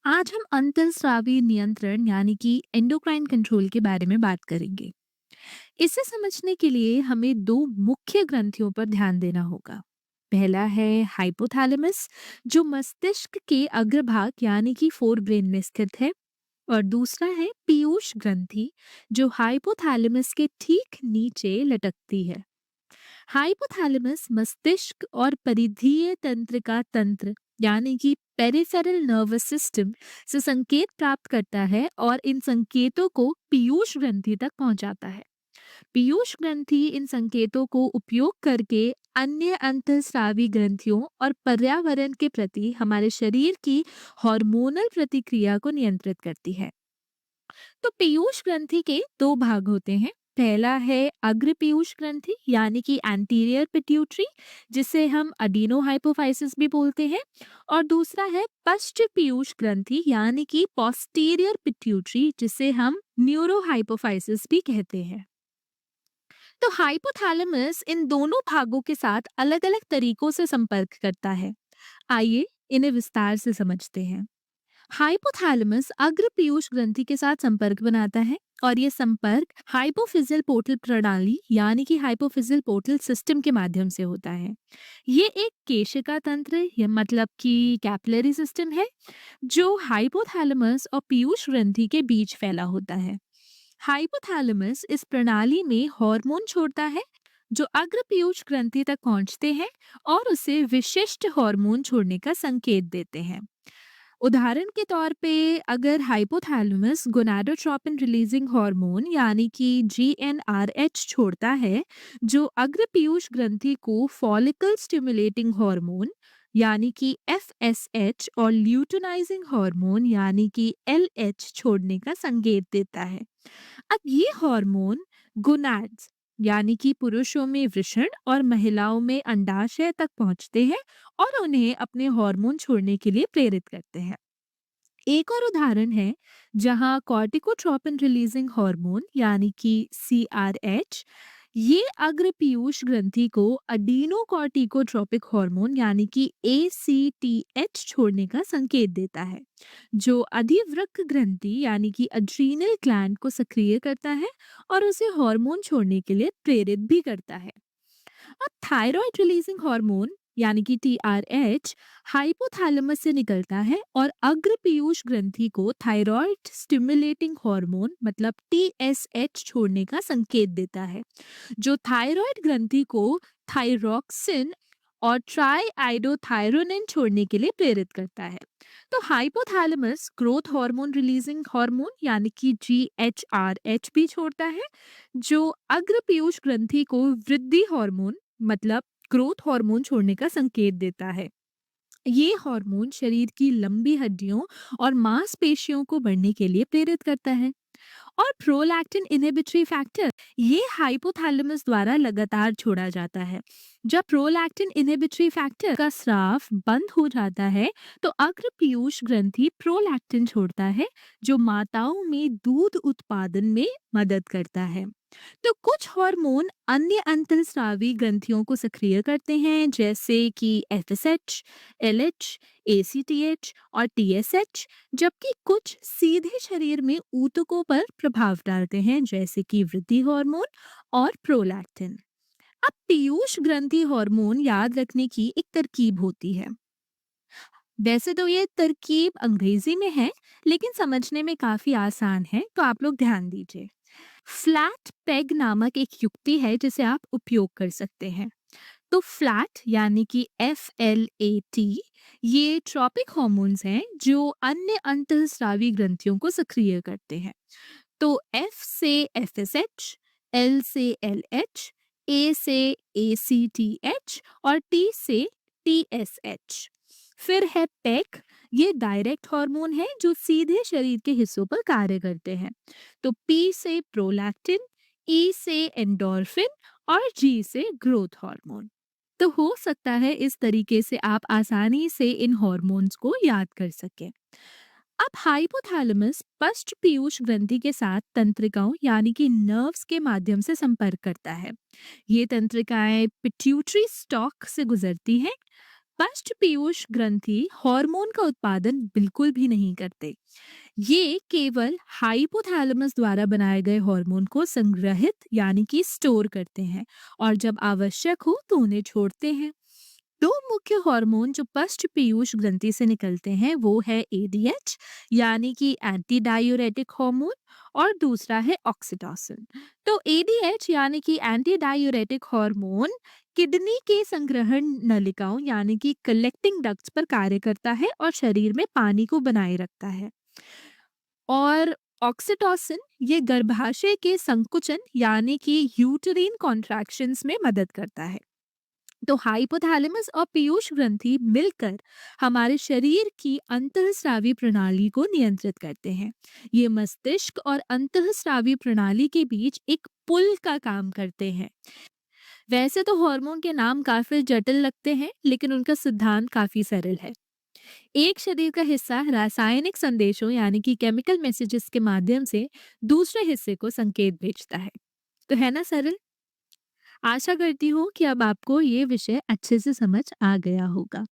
आज हम अंतर्स्रावी नियंत्रण यानी कि एंडोक्राइन कंट्रोल के बारे में बात करेंगे। इसे समझने के लिए हमें दो मुख्य ग्रंथियों पर ध्यान देना होगा। पहला है हाइपोथैलेमस, जो मस्तिष्क के अग्रभाग यानी कि फोर ब्रेन में स्थित है। और दूसरा है पीयूष ग्रंथि, जो हाइपोथैलेमस के ठीक नीचे लटकती है। हाइपोथैलेमस मस्तिष्क और परिधीय तंत्र का तंत्र यानी कि पेरिफेरल नर्वस सिस्टम से संकेत प्राप्त करता है और इन संकेतों को पीयूष ग्रंथि तक पहुंचाता है। पीयूष ग्रंथि इन संकेतों को उपयोग करके अन्य अंतःस्रावी ग्रंथियों और पर्यावरण के प्रति हमारे शरीर की हार्मोनल प्रतिक्रिया को नियंत्रित करती है। तो पीयूष ग्रंथि के दो भाग होते हैं। पहला है अग्र पीयूष ग्रंथि यानी कि एंटीरियर पिट्यूटरी, जिसे हम अडीनो हाइपोफाइसिस भी बोलते हैं। और दूसरा है पश्च पीयूष ग्रंथि यानी कि पोस्टीरियर पिट्यूटरी, जिसे हम न्यूरो हाइपोफाइसिस भी कहते हैं। तो हाइपोथैलेमस इन दोनों भागों के साथ अलग अलग तरीकों से संपर्क करता है। आइए इन्हें विस्तार से समझते हैं। हाइपोथैलेमस अग्र पीयूष ग्रंथि के साथ संपर्क बनाता है और ये संपर्क हाइपोफिजियल पोर्टल प्रणाली यानी कि हाइपोफिजियल पोर्टल सिस्टम के माध्यम से होता है। ये एक केशिका तंत्र या मतलब कि कैपिलरी सिस्टम है, जो हाइपोथैलेमस और पीयूष ग्रंथि के बीच फैला होता है। हाइपोथैलेमस इस प्रणाली में हार्मोन छोड़ता है, जो अग्र पीयूष ग्रंथि तक पहुंचते हैं और उसे विशिष्ट हार्मोन छोड़ने का संकेत देते हैं। उदाहरण के तौर पे अगर हाइपोथैलेमस गोनाडोट्रोपिन रिलीजिंग हार्मोन यानी कि जीएनआरएच छोड़ता है, जो अग्र पीयूष ग्रंथि को फॉलिकल स्टिमुलेटिंग हार्मोन यानी कि एफएसएच और ल्यूटिनाइजिंग हार्मोन यानी कि एलएच छोड़ने का संकेत देता है। अब ये हार्मोन गोनाड्स यानी कि पुरुषों में वृषण और महिलाओं में अंडाशय तक पहुंचते हैं और उन्हें अपने हार्मोन छोड़ने के लिए प्रेरित करते हैं। एक और उदाहरण है जहां कॉर्टिकोट्रोपिन रिलीजिंग हार्मोन यानी कि सीआरएच ये अग्र पीयूष ग्रंथि को अडीनो कॉर्टिकोट्रोपिक हार्मोन यानी कि एसीटीएच छोड़ने का संकेत देता है, जो अधिवृक्क ग्रंथि यानी कि अड्रीनल ग्लैंड को सक्रिय करता है और उसे हार्मोन छोड़ने के लिए प्रेरित भी करता है। अब थायराइड रिलीजिंग हार्मोन यानी कि टीआरएच हाइपोथैलेमस से निकलता है और अग्र पीयूष ग्रंथि को थायराइड स्टिमुलेटिंग हार्मोन मतलब टीएसएच छोड़ने का संकेत देता है, जो थायराइड ग्रंथि को थायरॉक्सिन और ट्राई आइडोथायरोनिन छोड़ने के लिए प्रेरित करता है। तो hypothalamus growth hormone releasing hormone यानी कि जीएचआरएच भी छोड़ता है, जो अग्र पीयूष ग्रंथि को वृद्धि हार्मोन मतलब ग्रोथ हार्मोन छोड़ने का संकेत देता है। ये हार्मोन शरीर की लंबी हड्डियों और मांसपेशियों को बढ़ने के लिए प्रेरित करता है। और प्रोलैक्टिन इनहिबिटरी फैक्टर ये हाइपोथैलेमस द्वारा लगातार छोड़ा जाता है। जब प्रोलैक्टिन इनहिबिटरी फैक्टर का स्राव बंद हो जाता है, तो अग्र पीयूष ग्रंथि प्रोलैक्टिन छोड़ता है, जो माताओं में दूध उत्पादन में मदद करता है। तो कुछ हार्मोन अन्य अंतःस्रावी ग्रंथियों को सक्रिय करते हैं, जैसे कि एफएसएच, एलएच, एसीटीएच और टीएसएच, जबकि कुछ सीधे शरीर में ऊतकों पर प्रभाव डालते हैं, जैसे कि वृद्धि हार्मोन और प्रोलैक्टिन। अब पीयूष ग्रंथि हार्मोन याद रखने की एक तरकीब होती है। वैसे तो ये तरकीब अंग्रेजी में है, लेकिन समझने में काफी आसान है, तो आप लोग ध्यान दीजिए। फ्लैट पेग नामक एक युक्ति है जिसे आप उपयोग कर सकते हैं। तो फ्लैट यानी कि FLAT ये ट्रॉपिक हॉर्मोन्स हैं जो अन्य अंतःस्रावी ग्रंथियों को सक्रिय करते हैं। तो F से FSH, L से LH, A से ACTH और T से TSH। फिर है पेक, ये डायरेक्ट हार्मोन है जो सीधे शरीर के हिस्सों पर कार्य करते हैं। तो P से प्रोलैक्टिन, E से एंडोर्फिन और G से ग्रोथ हार्मोन। तो हो सकता है इस तरीके से आप आसानी से इन हार्मोन्स को याद कर सकें। अब हाइपोथैलेमस पश्च पीयूष ग्रंथि के साथ तंत्रिकाओं यानी कि नर्व्स के माध्यम से संपर्क करता है। ये तंत्रिकाएं पिट्यूटरी स्टॉक से गुजरती हैं। पश्च पीयूष ग्रंथि हार्मोन का उत्पादन बिल्कुल भी नहीं करते। ये केवल हाइपोथैलेमस द्वारा बनाए गए हार्मोन को संग्रहित यानी कि स्टोर करते हैं और जब आवश्यक हो तो उन्हें छोड़ते हैं। दो मुख्य हार्मोन जो पश्च पीयूष ग्रंथि से निकलते हैं वो है एडीएच यानी कि एंटी डायूरेटिक हार्मोन और दूसरा है ऑक्सीटोसिन। तो एडीएच यानी कि एंटी डायूरेटिक हार्मोन किडनी के संग्रहण नलिकाओं यानी कि कलेक्टिंग डक्ट्स पर कार्य करता है और शरीर में पानी को बनाए रखता है। और ऑक्सीटोसिन ये गर्भाशय के संकुचन यानी कि यूटेरिन कॉन्ट्रैक्शंस में मदद करता है। तो हाइपोथैलेमस और पीयूष ग्रंथि मिलकर हमारे शरीर की अंतःस्रावी प्रणाली को नियंत्रित करते हैं। ये मस्तिष्क और अंतःस्रावी प्रणाली के बीच एक पुल का काम करते हैं। वैसे तो हार्मोन के नाम काफी जटिल लगते हैं, लेकिन उनका सिद्धांत काफी सरल है। एक शरीर का हिस्सा रासायनिक संदेशों यानी कि केमिकल मैसेजेस के माध्यम से दूसरे हिस्से को संकेत भेजता है। तो है ना सरल। आशा करती हूँ कि अब आपको ये विषय अच्छे से समझ आ गया होगा।